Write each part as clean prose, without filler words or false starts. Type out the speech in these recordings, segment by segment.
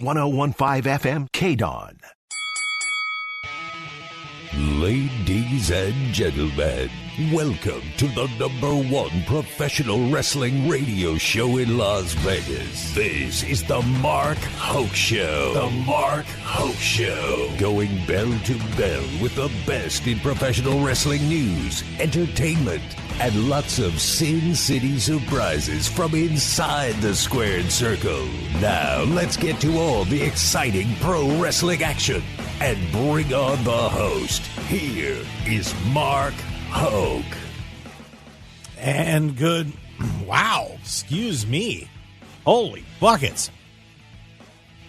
1015 FM KDAWN. Ladies and gentlemen, welcome to the #1 professional wrestling radio show in Las Vegas. This is the Mark Hoke Show. The Mark Hoke Show. Going bell to bell with the best in professional wrestling news, entertainment, and lots of Sin City surprises from inside the squared circle. Now, let's get to all the exciting pro wrestling action and bring on the host. Here is Mark Hoke. And good, wow, excuse me. Holy buckets.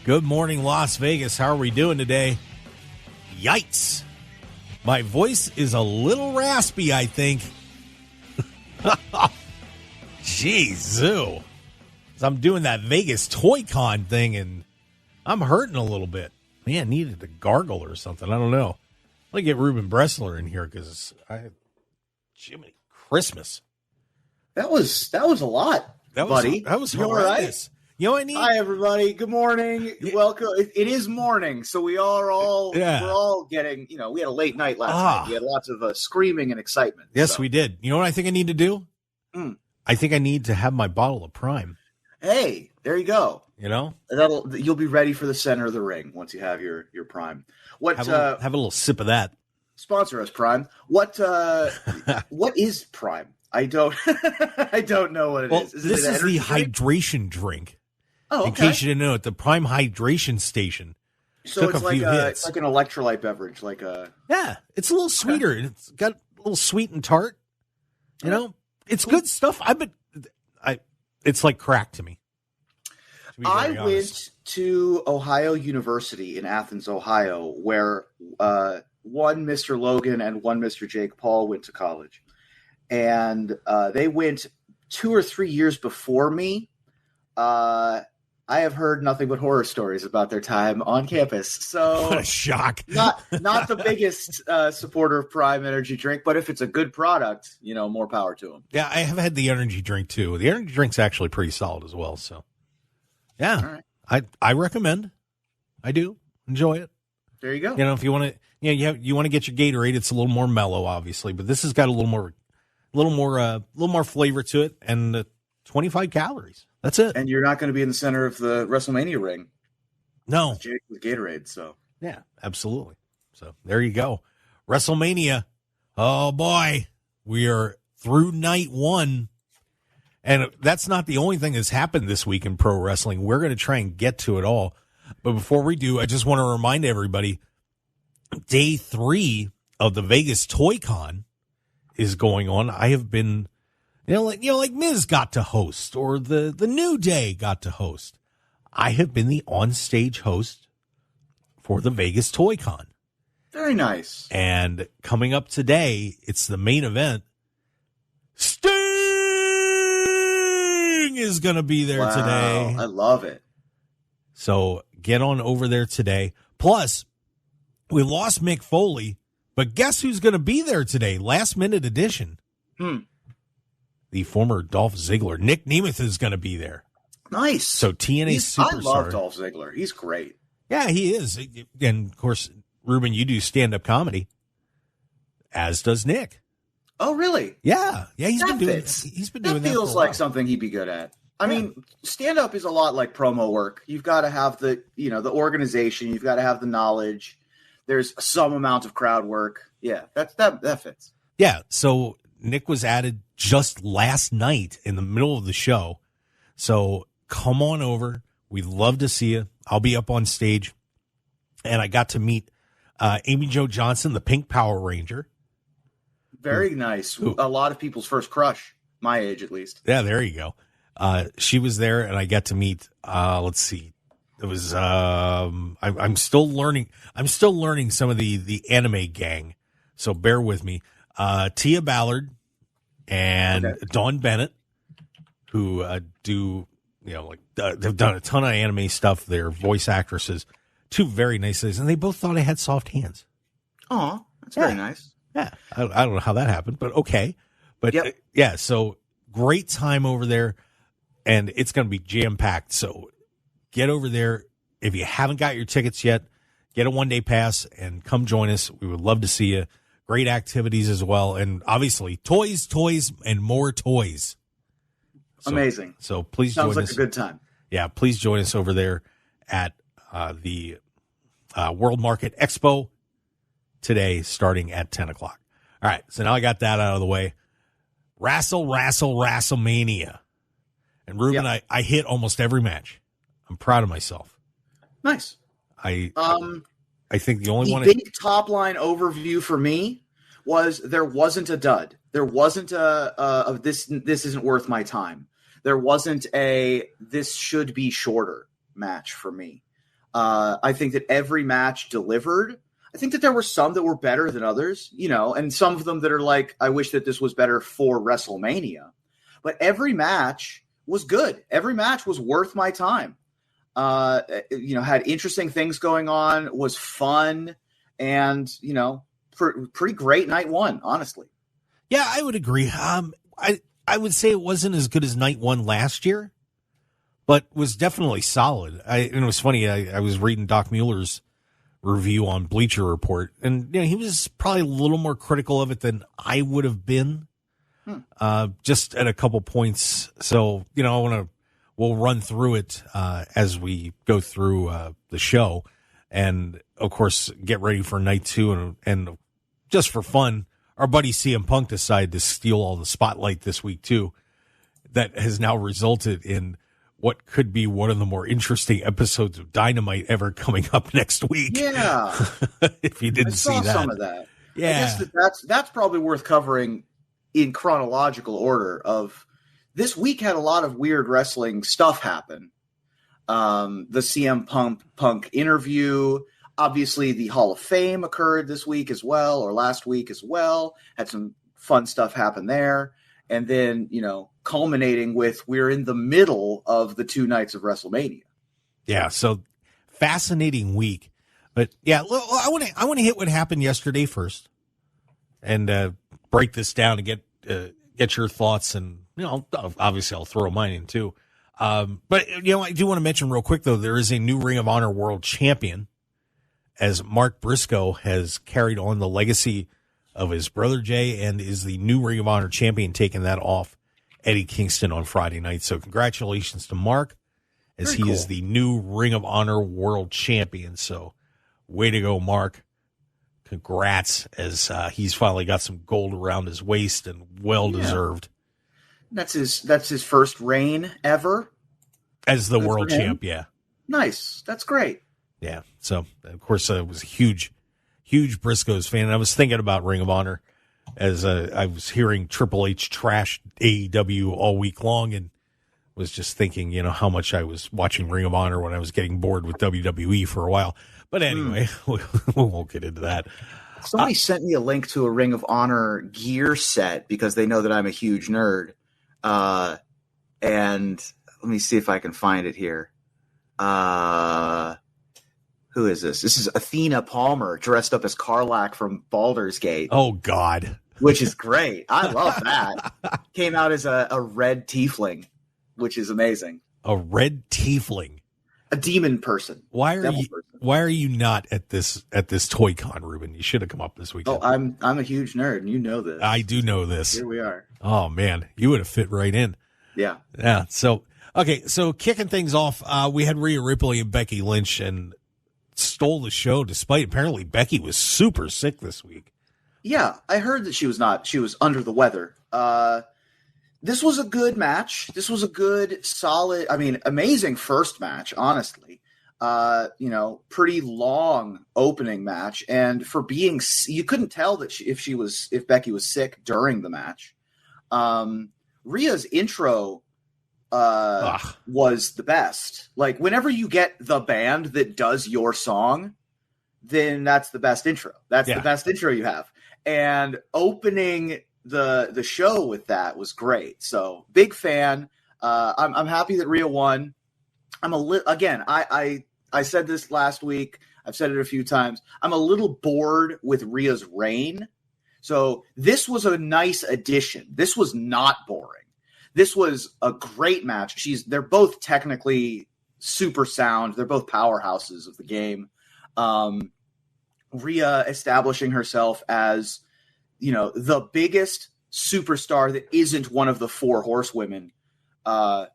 Good morning, Las Vegas. How are we doing today? Yikes. My voice is a little raspy, I think. Jeez, I'm doing that Vegas Toy Con thing, and I'm hurting a little bit. Man, needed to gargle or something. I don't know. Let me get Reuben Bresler in here because Jiminy Christmas. That was a lot, buddy. That was horrendous. horrendous. You know what I need? Hi, everybody. Good morning. Yeah. Welcome. It is morning, so we're all getting. We had a late night last night. We had lots of screaming and excitement. Yes, so. we did. You know what I think I need to do? I think I need to have my bottle of Prime. Hey, there you go. You'll be ready for the center of the ring once you have your Prime. Have a little sip of that. Sponsor us, Prime. What is Prime? I don't know what it is. This is the hydration drink. Oh, okay. In case you didn't know it, the Prime Hydration Station. So it's like an electrolyte beverage, Yeah, it's a little sweeter. It's got a little sweet and tart. It's good stuff. It's like crack to me. I went to Ohio University in Athens, Ohio, where one Mr. Logan and one Mr. Jake Paul went to college. And they went 2 or 3 years before me. I have heard nothing but horror stories about their time on campus. So what a shock. Not the biggest supporter of Prime energy drink, but if it's a good product, more power to them. Yeah, I have had the energy drink too. The energy drink's actually pretty solid as well. So yeah, right. I recommend. I do enjoy it. There you go. If you want to, you want to get your Gatorade, it's a little more mellow, obviously, but this has got a little more flavor to it, and 25 calories. That's it. And you're not going to be in the center of the WrestleMania ring. No. With Gatorade, so. Yeah, absolutely. So there you go. WrestleMania. Oh, boy. We are through night one. And that's not the only thing that's happened this week in pro wrestling. We're going to try and get to it all. But before we do, I just want to remind everybody, day 3 of the Vegas Toy Con is going on. I have been, like Miz got to host, or the New Day got to host. I have been the on-stage host for the Vegas Toy Con. Very nice. And coming up today, it's the main event. Sting is going to be there today. I love it. So get on over there today. Plus, we lost Mick Foley, but guess who's going to be there today? Last minute edition. The former Dolph Ziggler. Nick Nemeth is going to be there. Nice. So TNA superstar. I love Dolph Ziggler. He's great. Yeah, he is. And of course, Reuben, you do stand-up comedy, as does Nick. Oh, really? Yeah. He's been doing that. That feels like something he'd be good at. I mean, stand-up is a lot like promo work. You've got to have the organization. You've got to have the knowledge. There's some amount of crowd work. Yeah, that fits. Yeah, so Nick was added just last night in the middle of the show. So come on over. We'd love to see you. I'll be up on stage. And I got to meet Amy Jo Johnson, the Pink Power Ranger. Very nice. A lot of people's first crush, my age at least. Yeah, there you go. She was there, and I got to meet, let's see. It was, I'm still learning some of the anime gang. So bear with me. Tia Ballard and Dawn Bennett, who do, they've done a ton of anime stuff. They're voice actresses. Two very nice things. And they both thought I had soft hands. Oh, that's very nice. Yeah. I don't know how that happened, but okay. But so great time over there. And it's going to be jam-packed. So get over there. if you haven't got your tickets yet, get a one-day pass and come join us. We would love to see you. Great activities as well. And obviously, toys, and more toys. So, amazing. So please Sounds join like us. a good time. Yeah, please join us over there at the World Market Expo today, starting at 10 o'clock. All right, so now I got that out of the way. WrestleMania. And Reuben, Yep. I hit almost every match. I'm proud of myself. Nice. I think the only one. The big top line overview for me was there wasn't a dud. There wasn't a this isn't worth my time. There wasn't a this should be shorter match for me. I think that every match delivered. I think that there were some that were better than others, and some of them that are like, I wish that this was better for WrestleMania. But every match was good. Every match was worth my time. Had interesting things going on, was fun, and, pretty great night one, honestly. Yeah, I would agree. I would say it wasn't as good as night one last year, but was definitely solid. And it was funny. I was reading Doc Mueller's review on Bleacher Report, and he was probably a little more critical of it than I would have been, just at a couple points. So, we'll run through it as we go through the show, and of course get ready for night two, and just for fun, our buddy CM Punk decided to steal all the spotlight this week too. That has now resulted in what could be one of the more interesting episodes of Dynamite ever coming up next week. Yeah. If you didn't see that. Some of that. Yeah. I guess that's probably worth covering in chronological order of this week had a lot of weird wrestling stuff happen. The CM Punk interview, obviously the Hall of Fame occurred this week as well, or last week as well. Had some fun stuff happen there. And then, culminating with we're in the middle of the 2 nights of WrestleMania. Yeah, so fascinating week. But yeah, I want to hit what happened yesterday first, and break this down and get your thoughts. And obviously I'll throw mine in too. But I do want to mention real quick though, there is a new Ring of Honor World Champion, as Mark Briscoe has carried on the legacy of his brother Jay and is the new Ring of Honor champion, taking that off Eddie Kingston on Friday night. So congratulations to Mark, as he is the new Ring of Honor World Champion. So way to go, Mark. Congrats, as he's finally got some gold around his waist, and well-deserved. That's his first reign ever as the world champ, yeah. Nice. That's great. Yeah. So, of course, I was a huge Briscoes fan. And I was thinking about Ring of Honor as I was hearing Triple H trash AEW all week long, and was just thinking, how much I was watching Ring of Honor when I was getting bored with WWE for a while. But anyway, we won't get into that. Somebody sent me a link to a Ring of Honor gear set because they know that I'm a huge nerd. And let me see if I can find it here. Who is this? This is Athena Palmer dressed up as Karlach from Baldur's Gate. Oh, God. Which is great. I love that. Came out as a red tiefling, which is amazing. A red tiefling? A demon person. Why are you not at this Toy Con, Reuben? You should have come up this weekend. Oh, I'm a huge nerd, and you know this. I do know this. Here we are. Oh, man. You would have fit right in. Yeah. Yeah. So, okay. So kicking things off, we had Rhea Ripley and Becky Lynch, and stole the show, despite apparently Becky was super sick this week. Yeah, I heard that she was under the weather. This was a good match. This was a good, solid, amazing first match, honestly. Pretty long opening match. And for being, you couldn't tell that if Becky was sick during the match. Rhea's intro was the best. Like, whenever you get the band that does your song, then that's the best intro. That's the best intro you have. And opening the show with that was great. So big fan. I'm happy that Rhea won. I said this last week. I've said it a few times. I'm a little bored with Rhea's reign. So this was a nice addition. This was not boring. This was a great match. They're both technically super sound. They're both powerhouses of the game. Rhea establishing herself as, the biggest superstar that isn't one of the 4 horsewomen of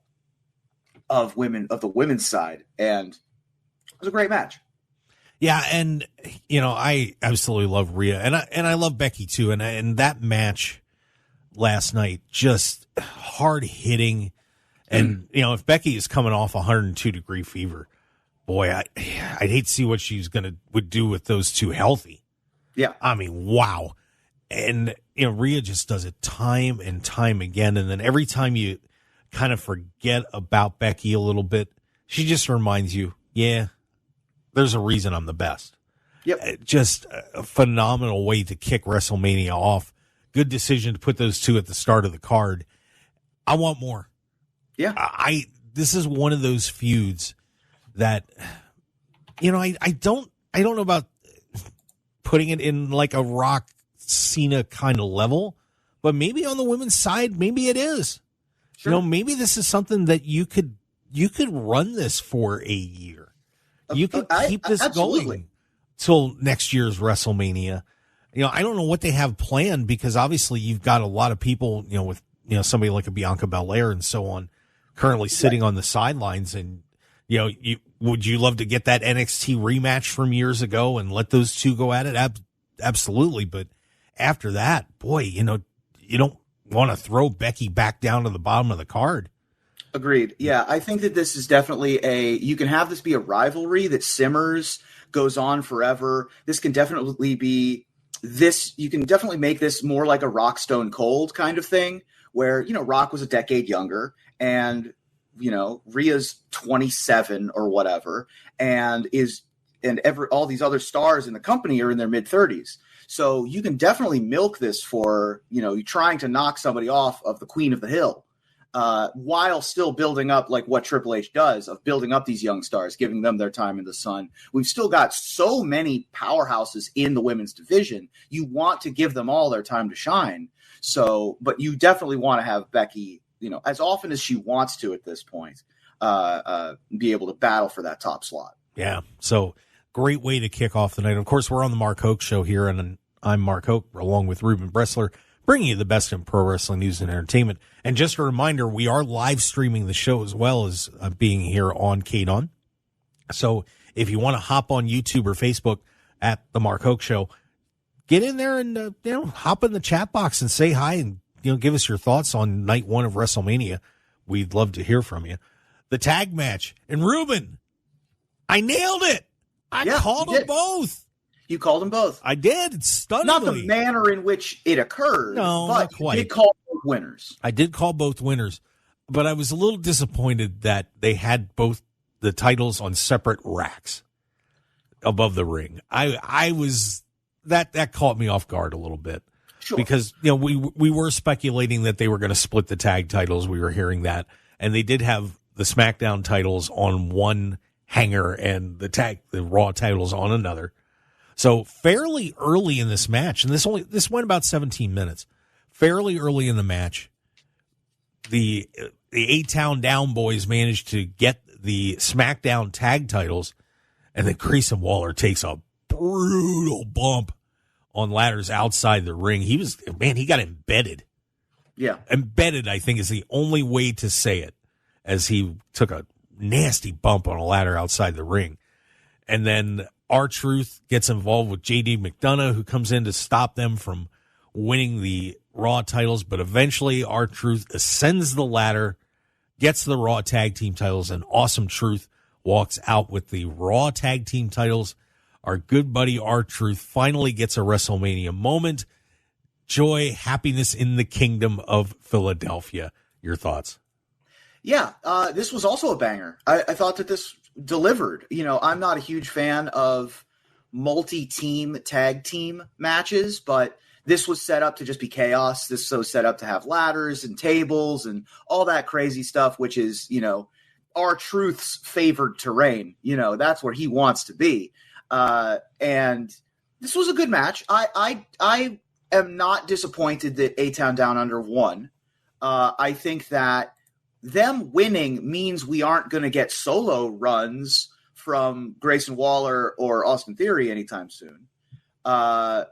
the women's side. And it was a great match. Yeah, and I absolutely love Rhea, and I love Becky too. And that match last night, just hard hitting, and if Becky is coming off 102-degree fever, boy, I'd hate to see what she's would do with those two healthy. Yeah, I mean, wow. And Rhea just does it time and time again, and then every time you kind of forget about Becky a little bit, she just reminds you, yeah, there's a reason I'm the best. Yep. Just a phenomenal way to kick WrestleMania off. Good decision to put those two at the start of the card. I want more. Yeah. This is one of those feuds that, I don't know about putting it in like a Rock Cena kind of level, but maybe on the women's side, maybe it is. Sure. Maybe this is something that you could run this for a year. You could keep this going till next year's WrestleMania. I don't know what they have planned, because obviously you've got a lot of people, with, somebody like a Bianca Belair and so on currently sitting on the sidelines. And, would you love to get that NXT rematch from years ago and let those two go at it? Absolutely. But after that, boy, you don't want to throw Becky back down to the bottom of the card. Agreed. Yeah, I think that this is definitely you can have this be a rivalry that simmers, goes on forever. This can definitely be you can definitely make this more like a Rock Stone Cold kind of thing, where, Rock was a decade younger and, Rhea's 27 or whatever, and all these other stars in the company are in their mid-30s. So you can definitely milk this for, trying to knock somebody off of the Queen of the Hill. While still building up, like what Triple H does, of building up these young stars, giving them their time in the sun. We've still got so many powerhouses in the women's division. You want to give them all their time to shine. So, but you definitely want to have Becky, as often as she wants to at this point, be able to battle for that top slot. Yeah. So great way to kick off the night. Of course, we're on the Mark Hoke Show here, and I'm Mark Hoke, along with Reuben Bresler, bringing you the best in pro wrestling news and entertainment. And just a reminder, we are live streaming the show as well as being here on KDAWN. So if you want to hop on YouTube or Facebook at the Mark Hoke Show, get in there and hop in the chat box and say hi and give us your thoughts on night 1 of WrestleMania. We'd love to hear from you. The tag match, and Reuben, I nailed it. I called them both. You called them both. I did. Stunningly. Not the manner in which it occurred, no, but not quite. You did call both winners. I did call both winners, but I was a little disappointed that they had both the titles on separate racks above the ring. I was that caught me off guard a little bit. Sure. Because we were speculating that they were going to split the tag titles. We were hearing that, and they did have the SmackDown titles on one hanger and the Raw titles on another. So fairly early in this match, and this went about 17 minutes. Fairly early in the match, the A-Town Down boys managed to get the SmackDown tag titles, and then Grayson Waller takes a brutal bump on ladders outside the ring. He got embedded. Yeah. Embedded, I think, is the only way to say it, as he took a nasty bump on a ladder outside the ring. And then R-Truth gets involved with J.D. McDonough, who comes in to stop them from winning the Raw titles. But eventually R-Truth ascends the ladder, gets the Raw tag team titles, and Awesome Truth walks out with the Raw tag team titles. Our good buddy R-Truth finally gets a WrestleMania moment. Joy, happiness in the kingdom of Philadelphia. Your thoughts? Yeah, this was also a banger. I thought that this delivered. I'm not a huge fan of multi-team tag team matches, but this was set up to just be chaos. This was set up to have ladders and tables and all that crazy stuff, which is, R-Truth's favored terrain. That's where he wants to be. And this was a good match. I am not disappointed that A-Town Down Under won. I think that them winning means we aren't going to get solo runs from Grayson Waller or Austin Theory anytime soon,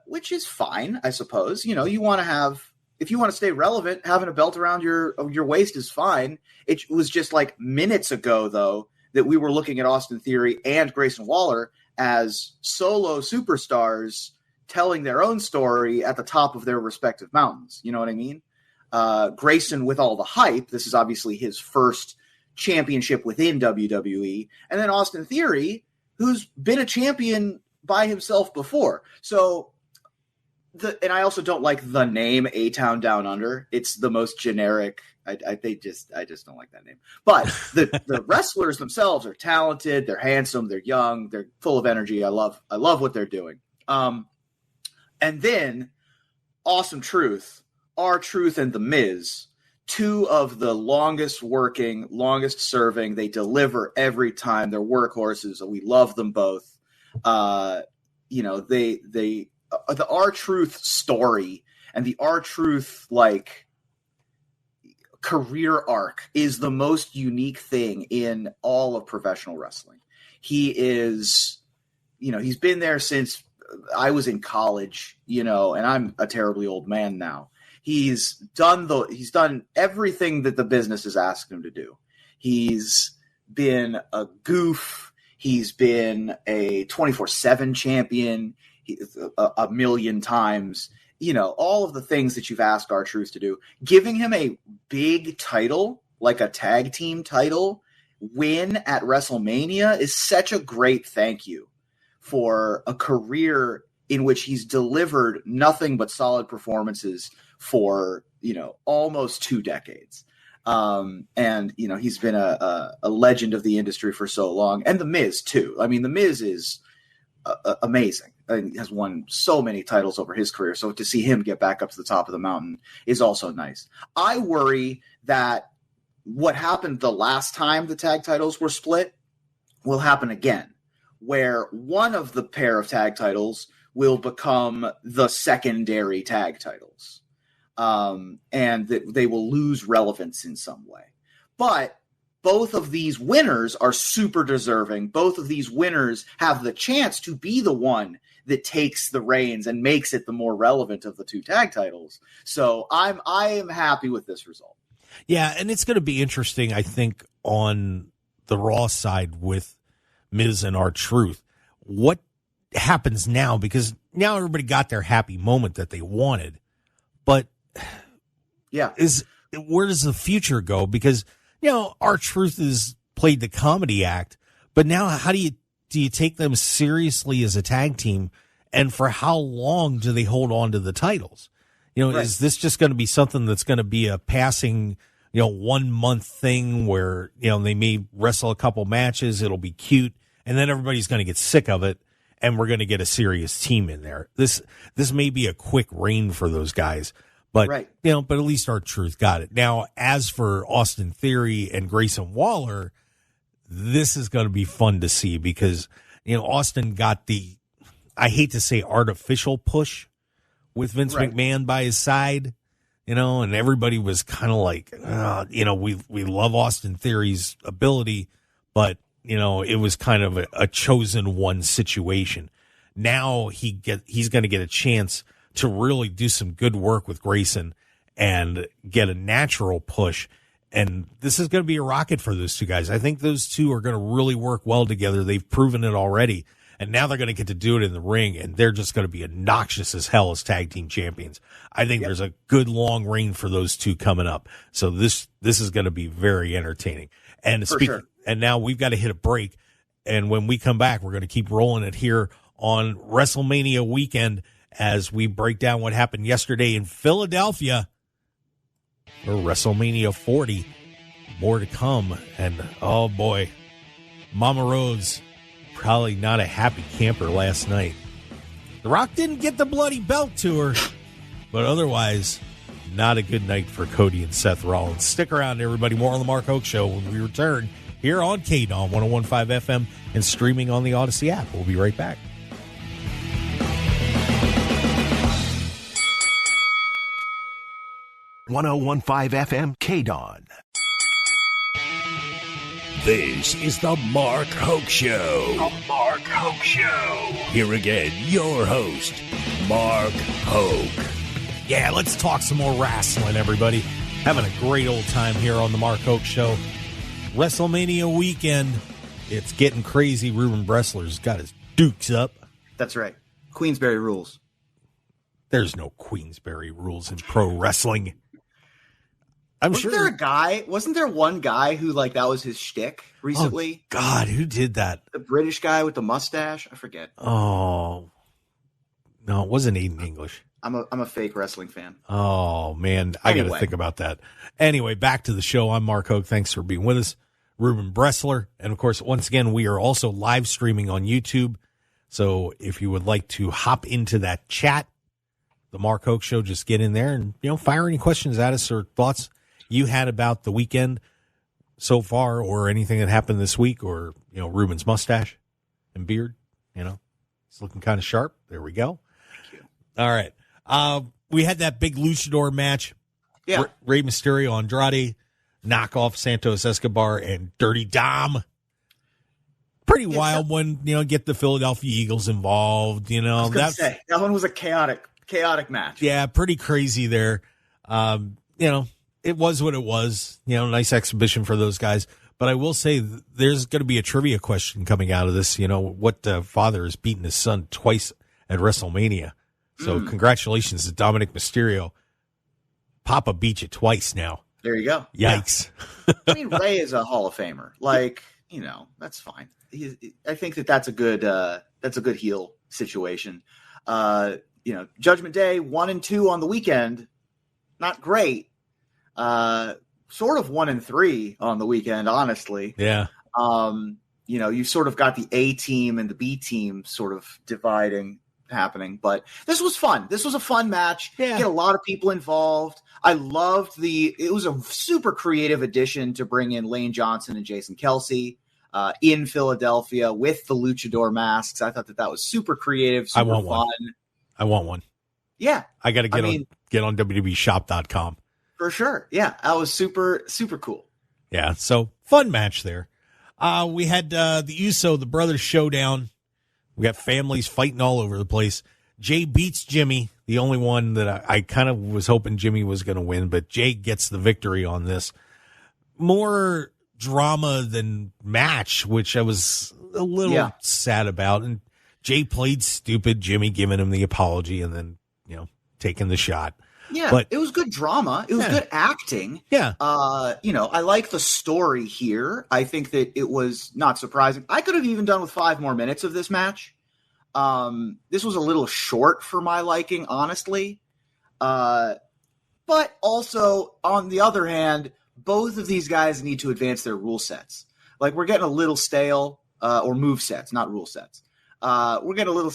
which is fine, I suppose. You know, you want to have, if you want to stay relevant, having a belt around your waist is fine. It was just like minutes ago, though, that we were looking at Austin Theory and Grayson Waller as solo superstars telling their own story at the top of their respective mountains. You know what I mean? Grayson with all the hype. This is obviously his first championship within WWE. And then Austin Theory, who's been a champion by himself before. So, and I also don't like the name A-Town Down Under. It's the most generic. I just don't like that name. But the wrestlers themselves are talented. They're handsome. They're young. They're full of energy. I love what they're doing. And then Awesome Truth, R-Truth, and The Miz, two of the longest working, longest serving. They deliver every time. They're workhorses. We love them both. You know, the R-Truth story and the R-Truth like career arc is the most unique thing in all of professional wrestling. He is, you know, he's been there since I was in college, you know, and I'm a terribly old man now. He's done everything that the business has asked him to do. He's been a goof. He's been a 24/7 champion a million times. You know, all of the things that you've asked R-Truth to do. Giving him a big title, like a tag team title, win at WrestleMania is such a great thank you for a career in which he's delivered nothing but solid performances for, you know, almost 2 decades. And, you know, he's been a legend of the industry for so long. And The Miz, too. I mean, The Miz is amazing. He has won so many titles over his career. So to see him get back up to the top of the mountain is also nice. I worry that what happened the last time the tag titles were split will happen again, where one of the pair of tag titles will become the secondary tag titles. And that they will lose relevance in some way. But both of these winners are super deserving. Both of these winners have the chance to be the one that takes the reins and makes it the more relevant of the 2 tag titles. So I am happy with this result. Yeah, and it's going to be interesting, I think, on the Raw side with Miz and R-Truth. What happens now? Because now everybody got their happy moment that they wanted. But yeah, where does the future go? Because, you know, R-Truth has played the comedy act, but now how do you take them seriously as a tag team, and for how long do they hold on to the titles? You know, right. Is this just going to be something that's going to be a passing, you know, 1 month thing where, you know, they may wrestle a couple matches, it'll be cute, and then everybody's going to get sick of it, and we're going to get a serious team in there. This may be a quick reign for those guys. But, right. You know, but at least R-Truth got it. Now, as for Austin Theory and Grayson Waller, this is going to be fun to see because, you know, Austin got the, I hate to say artificial push with Vince right. McMahon by his side, you know, and everybody was kind of like, you know, we love Austin Theory's ability, but, you know, it was kind of a chosen one situation. Now he's going to get a chance to really do some good work with Grayson and get a natural push. And this is going to be a rocket for those two guys. I think those two are going to really work well together. They've proven it already. And now they're going to get to do it in the ring, and they're just going to be obnoxious as hell as tag team champions. I think there's a good long reign for those two coming up. So this is going to be very entertaining. And sure. And now we've got to hit a break. And when we come back, we're going to keep rolling it here on WrestleMania weekend as we break down what happened yesterday in Philadelphia for WrestleMania 40. More to come. And, oh, boy, Mama Rose, probably not a happy camper last night. The Rock didn't get the bloody belt to her, but otherwise, not a good night for Cody and Seth Rollins. Stick around, everybody. More on the Mark Hoke Show when we return here on KDAWN 101.5 FM and streaming on the Odyssey app. We'll be right back. .101.5 FM, KDAWN. This is the Mark Hoke Show. The Mark Hoke Show. Here again, your host, Mark Hoke. Yeah, let's talk some more wrestling, everybody. Having a great old time here on the Mark Hoke Show. WrestleMania weekend. It's getting crazy. Reuben Bresler's got his dukes up. That's right. Queensberry rules. There's no Queensberry rules in pro wrestling. Wasn't there one guy who, like, that was his shtick recently? Oh, God, who did that? The British guy with the mustache? I forget. Oh, no, it wasn't Aiden English. I'm a fake wrestling fan. Oh, man, I got to think about that. Anyway, back to the show. I'm Mark Hoke. Thanks for being with us. Reuben Bresler. And, of course, once again, we are also live streaming on YouTube. So if you would like to hop into that chat, the Mark Hoke Show, just get in there and, fire any questions at us or thoughts you had about the weekend so far, or anything that happened this week, or, Reuben's mustache and beard, it's looking kind of sharp. There we go. Thank you. All right. We had that big luchador match. Yeah. Rey Mysterio, Andrade, knock off Santos Escobar and Dirty Dom. Pretty wild one, get the Philadelphia Eagles involved, that one was a chaotic match. Yeah, pretty crazy there. It was what it was, nice exhibition for those guys. But I will say there's going to be a trivia question coming out of this. What father has beaten his son twice at WrestleMania? So congratulations to Dominic Mysterio. Papa beat you twice now. There you go. Yikes. Yeah. I mean, Ray is a Hall of Famer. Like, that's fine. I think that's a good heel situation. Judgment Day 1 and 2 on the weekend, not great. Sort of 1 and 3 on the weekend, honestly. Yeah. You sort of got the A team and the B team sort of happening, but this was fun. This was a fun match. Yeah. Get a lot of people involved. I loved it was a super creative addition to bring in Lane Johnson and Jason Kelsey in Philadelphia with the luchador masks. I thought that was super creative, super fun. I want one. Yeah. I got to get on WWEshop.com. For sure. Yeah. That was super, super cool. Yeah. So fun match there. We had the the brothers showdown. We got families fighting all over the place. Jay beats Jimmy, the only one that I kind of was hoping Jimmy was going to win, but Jay gets the victory on this. More drama than match, which I was a little sad about. And Jay played stupid, Jimmy giving him the apology and then, taking the shot. Yeah, but it was good drama. It was good acting. Yeah. I like the story here. I think that it was not surprising. I could have even done with 5 more minutes of this match. This was a little short for my liking, honestly. But also, on the other hand, both of these guys need to advance their rule sets. Like, we're getting a little stale, or move sets, not rule sets. We're getting a little,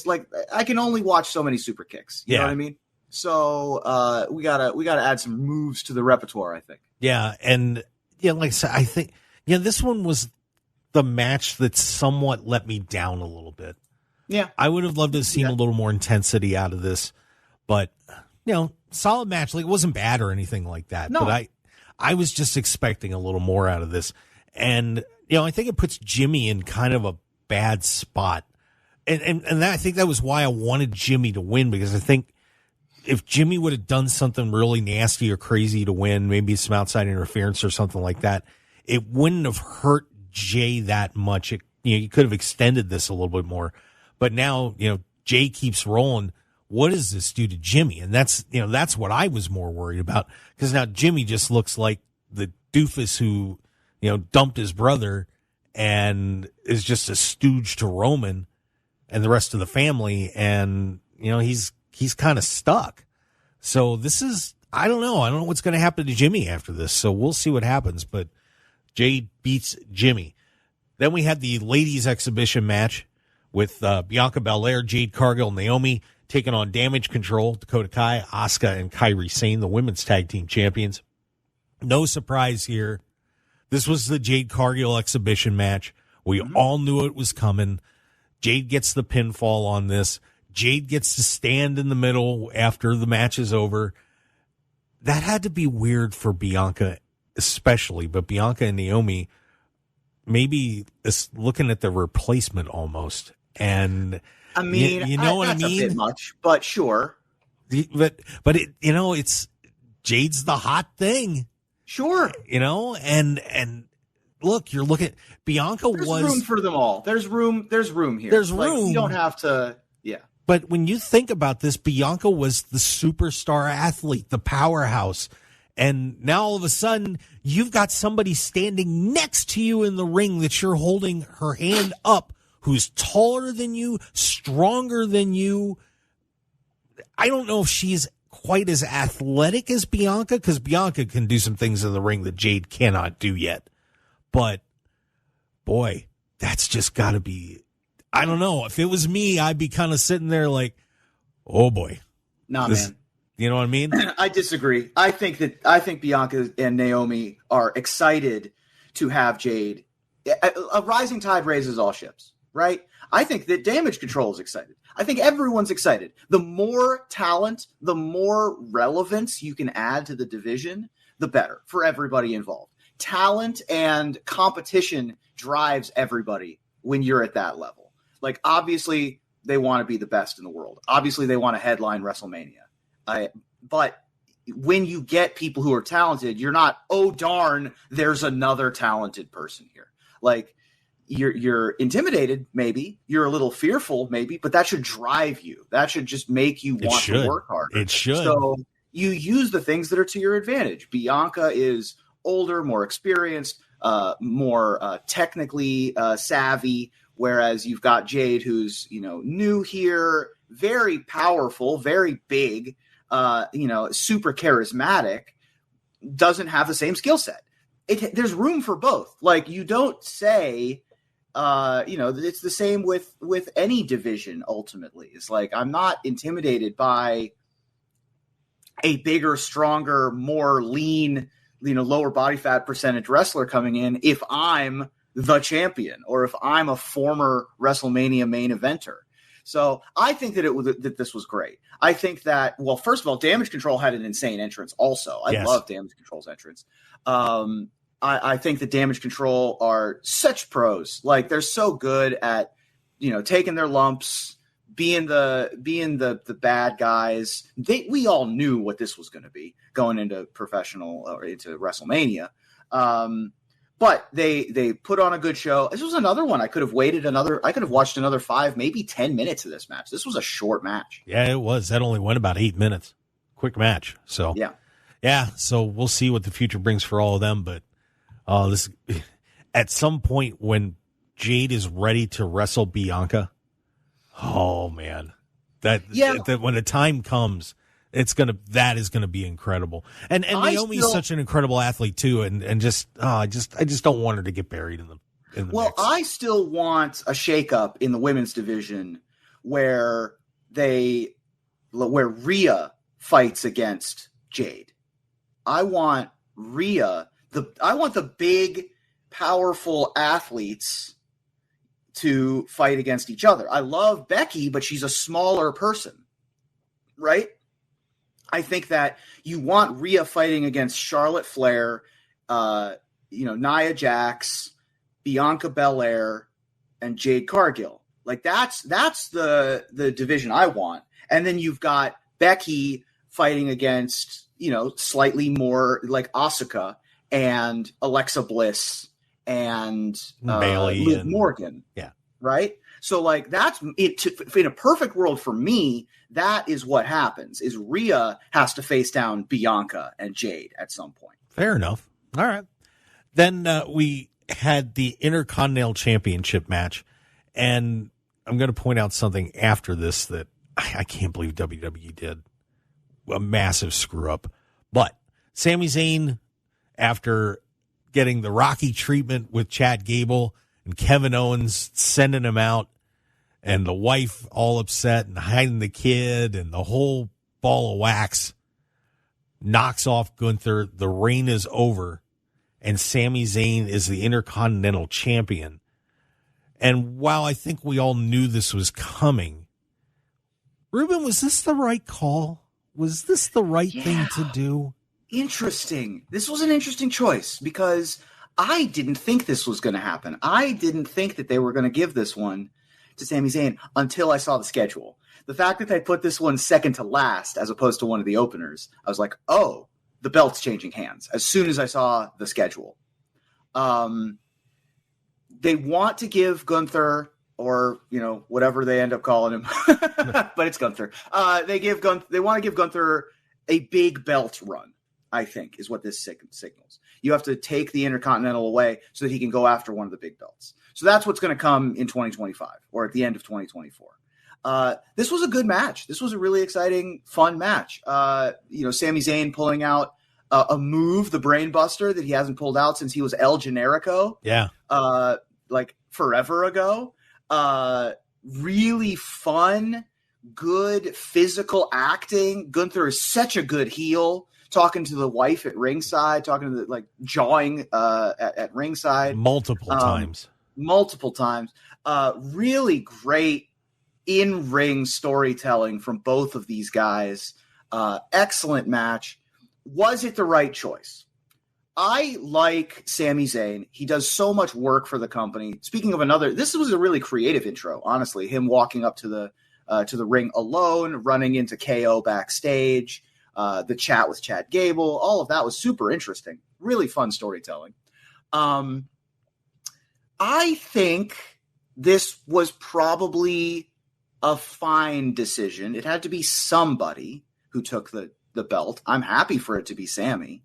I can only watch so many super kicks. You know what I mean? So we gotta add some moves to the repertoire, I think. Yeah, and like I said, I think this one was the match that somewhat let me down a little bit. Yeah, I would have loved to have seen a little more intensity out of this, but solid match. Like, it wasn't bad or anything like that. No. But I was just expecting a little more out of this, and I think it puts Jimmy in kind of a bad spot, and I think that was why I wanted Jimmy to win, because I think if Jimmy would have done something really nasty or crazy to win, maybe some outside interference or something like that, it wouldn't have hurt Jay that much. You could have extended this a little bit more. But now, Jay keeps rolling. What does this do to Jimmy? And that's what I was more worried about, because now Jimmy just looks like the doofus who, dumped his brother and is just a stooge to Roman and the rest of the family. And, he's kind of stuck. So this is, I don't know what's going to happen to Jimmy after this. So we'll see what happens, but Jay beats Jimmy. Then we had the ladies exhibition match with Bianca Belair, Jade Cargill, Naomi taking on Damage Control, Dakota Kai, Asuka, and Kairi Sane, the women's tag team champions. No surprise here. This was the Jade Cargill exhibition match. We all knew it was coming. Jade gets the pinfall on this. Jade gets to stand in the middle after the match is over. That had to be weird for Bianca especially, but Bianca and Naomi maybe it's looking at the replacement almost. And I mean, you know what I mean? A bit much, but sure. But it, it's Jade's the hot thing. Sure. And look, you're looking, Bianca there's was room for them all. There's room here. There's room. You don't have to. Yeah. But when you think about this, Bianca was the superstar athlete, the powerhouse. And now all of a sudden, you've got somebody standing next to you in the ring that you're holding her hand up, who's taller than you, stronger than you. I don't know if she's quite as athletic as Bianca, because Bianca can do some things in the ring that Jade cannot do yet. But, boy, that's just got to be, I don't know. If it was me, I'd be kind of sitting there like, oh, boy. Nah, man. You know what I mean? I disagree. I think Bianca and Naomi are excited to have Jade. A rising tide raises all ships, right? I think that Damage Control is excited. I think everyone's excited. The more talent, the more relevance you can add to the division, the better for everybody involved. Talent and competition drives everybody when you're at that level. Like, obviously, they want to be the best in the world. Obviously, they want to headline WrestleMania. But when you get people who are talented, you're not, oh, darn, there's another talented person here. Like, you're intimidated, maybe. You're a little fearful, maybe, but that should drive you. That should just make you want to work harder. It should. So you use the things that are to your advantage. Bianca is older, more experienced, more technically savvy, whereas you've got Jade, who's, new here, very powerful, very big, super charismatic, doesn't have the same skill set. There's room for both. Like, you don't say, it's the same with any division. Ultimately, it's like, I'm not intimidated by a bigger, stronger, more lean, lower body fat percentage wrestler coming in if I'm the champion or if I'm a former WrestleMania main eventer. So I think that this was great. I think that, well, first of all, Damage Control had an insane entrance also. I love Damage Control's entrance. I think that Damage Control are such pros. Like, they're so good at, taking their lumps, being the bad guys. We all knew what this was going to be going into professional or into WrestleMania. But they put on a good show. This was another one. I could have watched another 5, maybe 10 minutes of this match. This was a short match. Yeah, it was. That only went about 8 minutes. Quick match. So yeah. So we'll see what the future brings for all of them. But this, at some point when Jade is ready to wrestle Bianca, oh man, that when the time comes, that is gonna be incredible. And Naomi's such an incredible athlete too, and I just don't want her to get buried in the mix. I still want a shakeup in the women's division where Rhea fights against Jade. I want the big, powerful athletes to fight against each other. I love Becky, but she's a smaller person, right? I think that you want Rhea fighting against Charlotte Flair, Nia Jax, Bianca Belair, and Jade Cargill. Like, that's the division I want. And then you've got Becky fighting against, slightly more like Asuka and Alexa Bliss and Bayley Liv and Morgan. Yeah. Right. So, like, that's it. In a perfect world for me, that is what happens. Is Rhea has to face down Bianca and Jade at some point. Fair enough. All right. Then we had the Intercontinental Championship match, and I'm going to point out something after this that I can't believe WWE did. A massive screw up. But Sami Zayn, after getting the Rocky treatment with Chad Gable and Kevin Owens sending him out, and the wife all upset and hiding the kid and the whole ball of wax, knocks off Gunther. The reign is over, and Sami Zayn is the Intercontinental Champion. And while I think we all knew this was coming, Reuben, was this the right call? Was this the right thing to do? Interesting. This was an interesting choice because I didn't think this was going to happen. I didn't think that they were going to give this one to Sami Zayn until I saw the schedule. The fact that they put this one second to last as opposed to one of the openers, I was like, oh, the belt's changing hands as soon as I saw the schedule. They want to give Gunther, or whatever they end up calling him, but it's Gunther. They want to give Gunther a big belt run, I think, is what this signals. You have to take the Intercontinental away so that he can go after one of the big belts. So that's what's going to come in 2025 or at the end of 2024. This was a good match. This was a really exciting, fun match. Sami Zayn pulling out a move, the Brain Buster, that he hasn't pulled out since he was El Generico. Yeah. Like forever ago. Really fun, good physical acting. Gunther is such a good heel, talking to the wife at ringside, talking to jawing at ringside. Multiple times. Really great in-ring storytelling from both of these guys. Excellent match. Was it the right choice? I like Sami Zayn. He does so much work for the company. Speaking of this was a really creative intro, honestly. Him walking up to the ring alone, running into KO backstage, the chat with Chad Gable, all of that was super interesting. Really fun storytelling. I think this was probably a fine decision. It had to be somebody who took the belt. I'm happy for it to be Sami.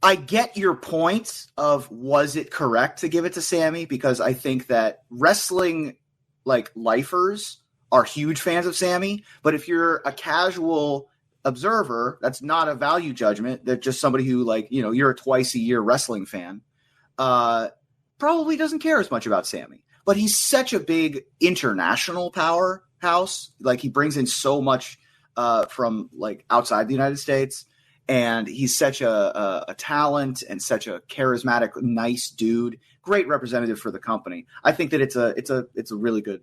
I get your point of, was it correct to give it to Sami? Because I think that wrestling lifers are huge fans of Sami, but if you're a casual observer, that's not a value judgment. That's just somebody who you're a twice a year wrestling fan, probably doesn't care as much about Sami. But he's such a big international powerhouse. He brings in so much from outside the United States. And he's such a talent and such a charismatic, nice dude. Great representative for the company. I think that it's a really good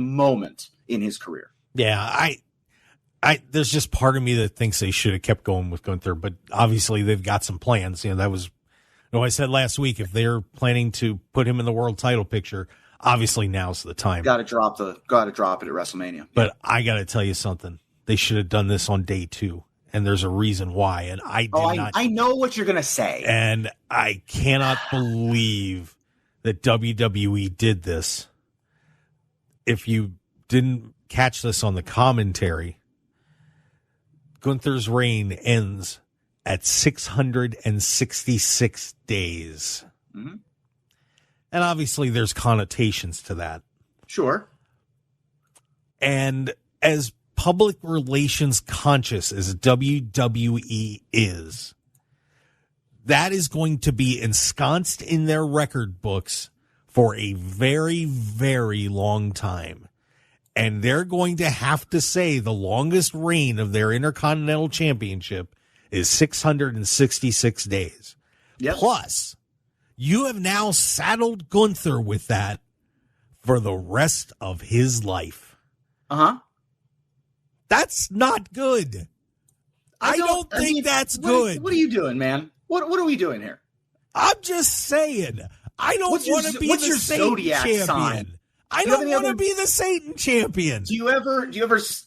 moment in his career. Yeah, there's just part of me that thinks they should have kept going with Gunther, but obviously they've got some plans. That was I said last week, if they're planning to put him in the world title picture, obviously now's the time. Got to drop it at WrestleMania. But I got to tell you something. They should have done this on day 2. And there's a reason why. And I know what you're going to say. And I cannot believe that WWE did this. If you didn't catch this on the commentary, Gunther's reign ends at 666 days. Mm-hmm. And obviously there's connotations to that. Sure. And as public relations conscious as WWE is, that is going to be ensconced in their record books for a very, very long time. And they're going to have to say the longest reign of their Intercontinental Championship is 666 days. Yep. Plus, you have now saddled Gunther with that for the rest of his life. Uh-huh. That's not good. I don't think that's good. What are you doing, man? What are we doing here? I'm just saying. I don't want to be the Satan champion. Sign? I don't want to be the Satan champion. Do you ever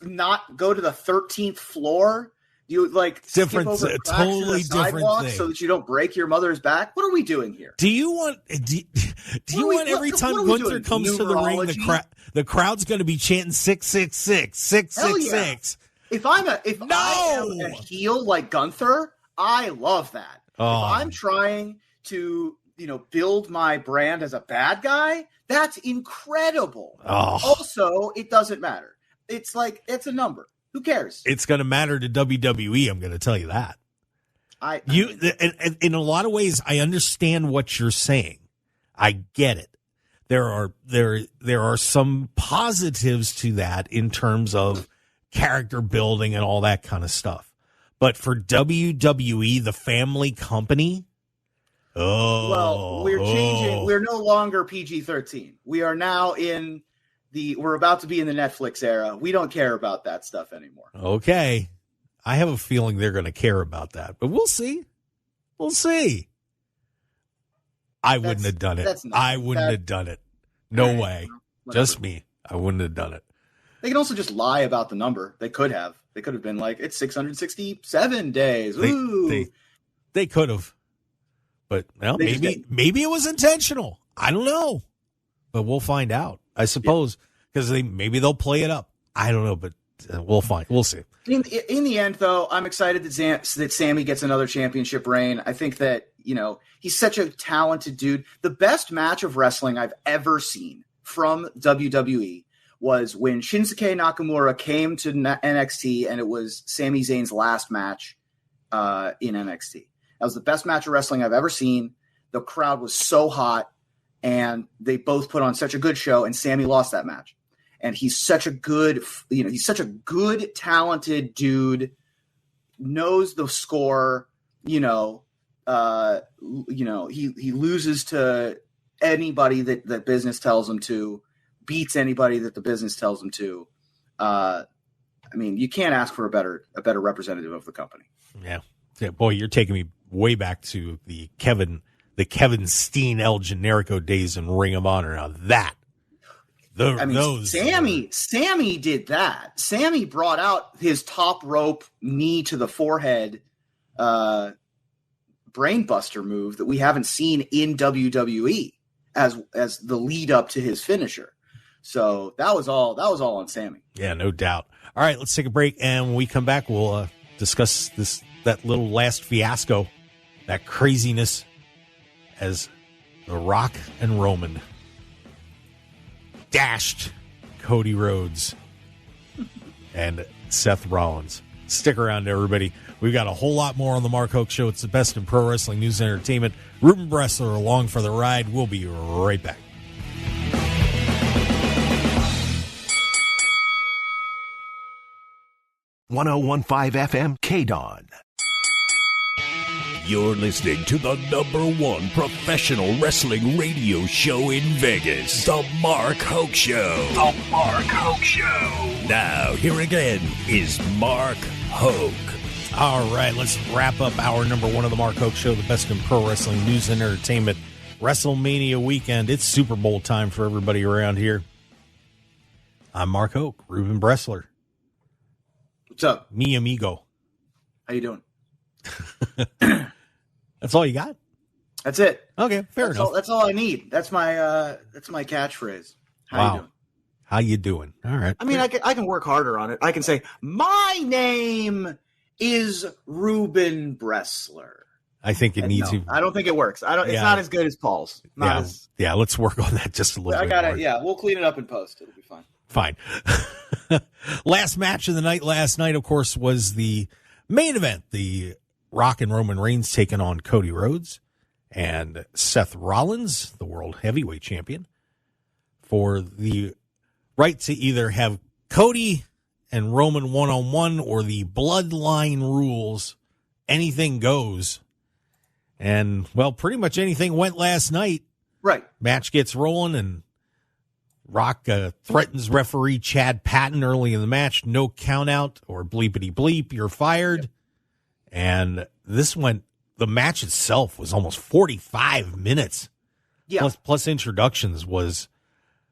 not go to the 13th floor? Do you skip over cracks totally in the sidewalk so that you don't break your mother's back? What are we doing here? Do you want every time Gunther comes to the ring, the crowd's going to be chanting 666, 666? Yeah. If I am a heel like Gunther, I love that. Oh. If I'm trying to build my brand as a bad guy, that's incredible. Oh. Also, it doesn't matter. It's it's a number. Who cares? It's going to matter to WWE. I'm going to tell you that. In a lot of ways, I understand what you're saying. I get it. There are some positives to that in terms of character building and all that kind of stuff. But for WWE, the family company, we're changing. We're no longer PG-13. We are now we're about to be in the Netflix era. We don't care about that stuff anymore. Okay. I have a feeling they're going to care about that, but we'll see. We'll see. I wouldn't have done it. I wouldn't have done it. No way. Whatever. Just me. I wouldn't have done it. They can also just lie about the number. They could have. They could have been like, it's 667 days. Ooh. They could have. But well, maybe it was intentional. I don't know. But we'll find out, I suppose, because maybe they'll play it up. I don't know, but we'll find. We'll see. In the end, though, I'm excited that Sammy gets another championship reign. I think that, he's such a talented dude. The best match of wrestling I've ever seen from WWE was when Shinsuke Nakamura came to NXT, and it was Sami Zayn's last match in NXT. That was the best match of wrestling I've ever seen. The crowd was so hot, and they both put on such a good show, and Sammy lost that match. And he's such a good, talented dude, knows the score, he loses to anybody that business tells him to, beats anybody that the business tells him to. You can't ask for a better representative of the company. Yeah. Boy, you're taking me way back to the Kevin Steen El Generico days in Ring of Honor. Now Sammy did that. Sammy brought out his top rope knee to the forehead brainbuster move that we haven't seen in WWE as the lead up to his finisher. So that was all on Sammy. Yeah, no doubt. All right, let's take a break, and when we come back, we'll discuss that little last fiasco, that craziness, as The Rock and Roman dashed Cody Rhodes and Seth Rollins. Stick around, everybody. We've got a whole lot more on the Mark Hoke Show. It's the best in pro wrestling news and entertainment. Reuben Bresler along for the ride. We'll be right back. .105 FM KDAWN. You're listening to the #1 professional wrestling radio show in Vegas, The Mark Hoke Show. The Mark Hoke Show. Now, here again is Mark Hoke. All right, let's wrap up hour #1 of The Mark Hoke Show, the best in pro wrestling news and entertainment. WrestleMania weekend. It's Super Bowl time for everybody around here. I'm Mark Hoke, Reuben Bresler. What's up? Mi amigo. How you doing? That's all you got? That's it. Okay, fair enough. That's all I need. That's my catchphrase. How you doing? How you doing? All right. I mean, I can work harder on it. I can say, my name is Reuben Bresler. I think it needs to. I don't think it works. It's not as good as Paul's. Yeah, let's work on that just a little bit more. Yeah, we'll clean it up in post. It'll be fine. Fine. Last match of the night last night, of course, was the main event. The Rock and Roman Reigns taking on Cody Rhodes and Seth Rollins, the world heavyweight champion, for the right to either have Cody and Roman one-on-one or the bloodline rules. Anything goes. And, well, pretty much anything went last night. Right. Match gets rolling, and Rock threatens referee Chad Patton early in the match. No count out or bleepity bleep. You're fired. And the match itself was almost 45 minutes. Yeah. Plus introductions was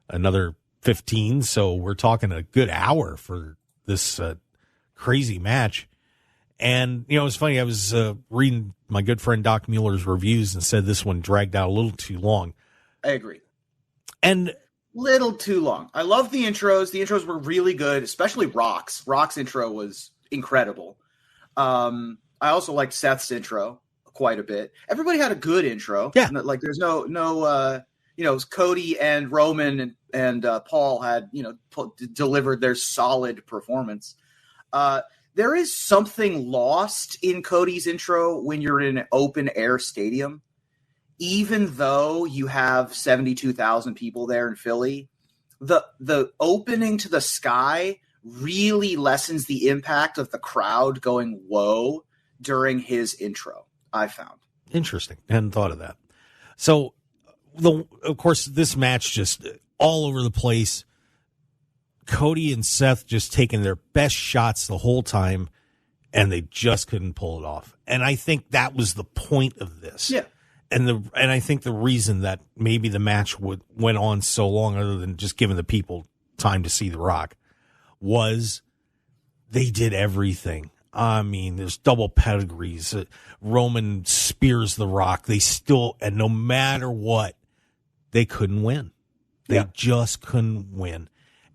another 15. So we're talking a good hour for this crazy match. And, it's funny. I was reading my good friend Doc Mueller's reviews and said this one dragged out a little too long. I agree. And little too long. I love the intros. The intros were really good, especially Rock's. Rock's intro was incredible. I also liked Seth's intro quite a bit. Everybody had a good intro. Yeah. Like there's no Cody and Roman and Paul had, delivered their solid performance. There is something lost in Cody's intro when you're in an open air stadium. Even though you have 72,000 people there in Philly, the opening to the sky really lessens the impact of the crowd going whoa during his intro, I found. Interesting. I hadn't thought of that. So, of course, this match just all over the place. Cody and Seth just taking their best shots the whole time, and they just couldn't pull it off. And I think that was the point of this. Yeah. and I think the reason that maybe the match went on so long, other than just giving the people time to see The Rock, was they did everything. I mean, there's double pedigrees. Roman spears The Rock. And no matter what, they couldn't win. They just couldn't win.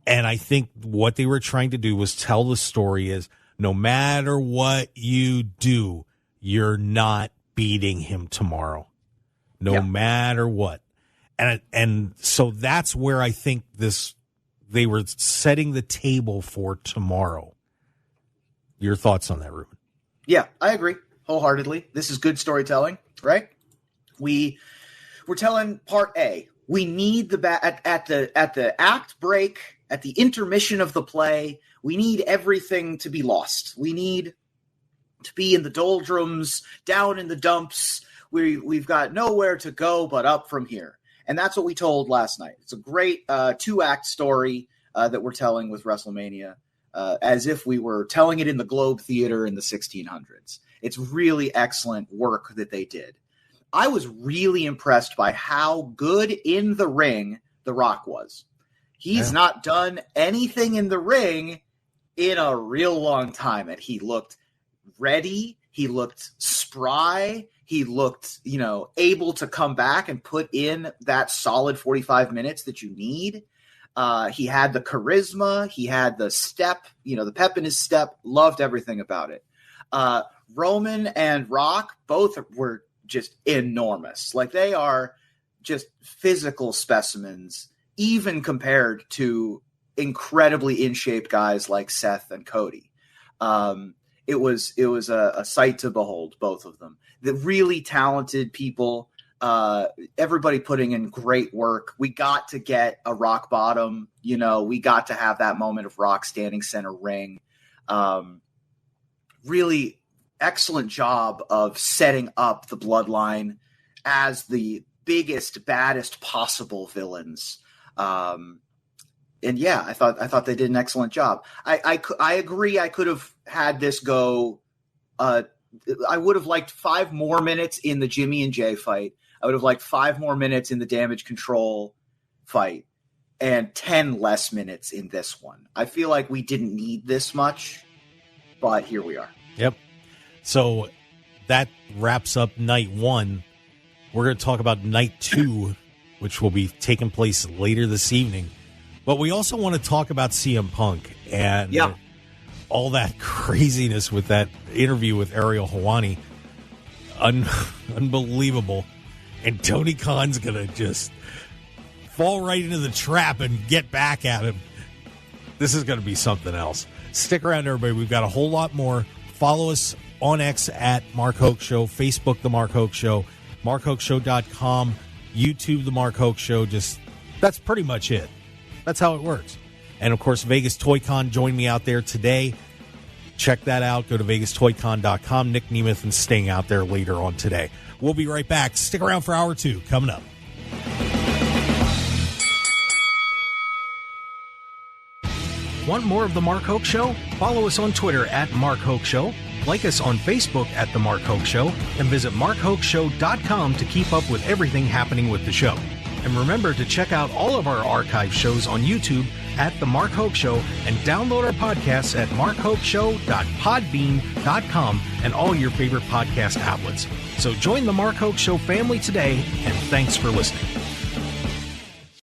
And I think what they were trying to do was tell the story is, no matter what you do, you're not beating him tomorrow. No matter what. And so that's where I think they were setting the table for tomorrow. Your thoughts on that, Reuben? Yeah, I agree wholeheartedly. This is good storytelling, right? We're telling part A. We need at the act break, at the intermission of the play, we need everything to be lost. We need to be in the doldrums, down in the dumps. We've got nowhere to go but up from here. And that's what we told last night. It's a great 2-act story that we're telling with WrestleMania, as if we were telling it in the Globe Theater in the 1600s. It's really excellent work that they did. I was really impressed by how good in the ring The Rock was. He's not done anything in the ring in a real long time, and he looked ready. He looked spry. He looked, able to come back and put in that solid 45 minutes that you need. He had the charisma. He had the step, the pep in his step. Loved everything about it. Roman and Rock both were just enormous. Like, they are just physical specimens, even compared to incredibly in shape guys like Seth and Cody. It was a sight to behold, both of them. The really talented people, everybody putting in great work. We got to get a rock bottom, we got to have that moment of Rock standing center ring. Really excellent job of setting up the Bloodline as the biggest, baddest possible villains. And yeah, I thought they did an excellent job. I agree. I could have had this go. I would have liked 5 more minutes in the Jimmy and Jay fight. I would have liked 5 more minutes in the Damage Control fight, and 10 less minutes in this one. I feel like we didn't need this much, but here we are. Yep. So that wraps up night 1. We're going to talk about night 2, which will be taking place later this evening. But we also want to talk about CM Punk and all that craziness with that interview with Ariel Helwani. Unbelievable. And Tony Khan's going to just fall right into the trap and get back at him. This is going to be something else. Stick around, everybody. We've got a whole lot more. Follow us on X at Mark Hoke Show, Facebook, The Mark Hoke Show, MarkHokeShow.com, YouTube, The Mark Hoke Show. That's pretty much it. That's how it works. And, of course, Vegas Toy Con joined me out there today. Check that out. Go to VegasToyCon.com. Nick Nemeth is staying out there later on today. We'll be right back. Stick around for hour 2 coming up. Want more of The Mark Hoke Show? Follow us on Twitter at Mark Hoke Show. Like us on Facebook at The Mark Hoke Show. And visit MarkHokeShow.com to keep up with everything happening with the show. And remember to check out all of our archive shows on YouTube at The Mark Hoke Show and download our podcasts at markhokeshow.podbean.com and all your favorite podcast outlets. So join The Mark Hoke Show family today, and thanks for listening.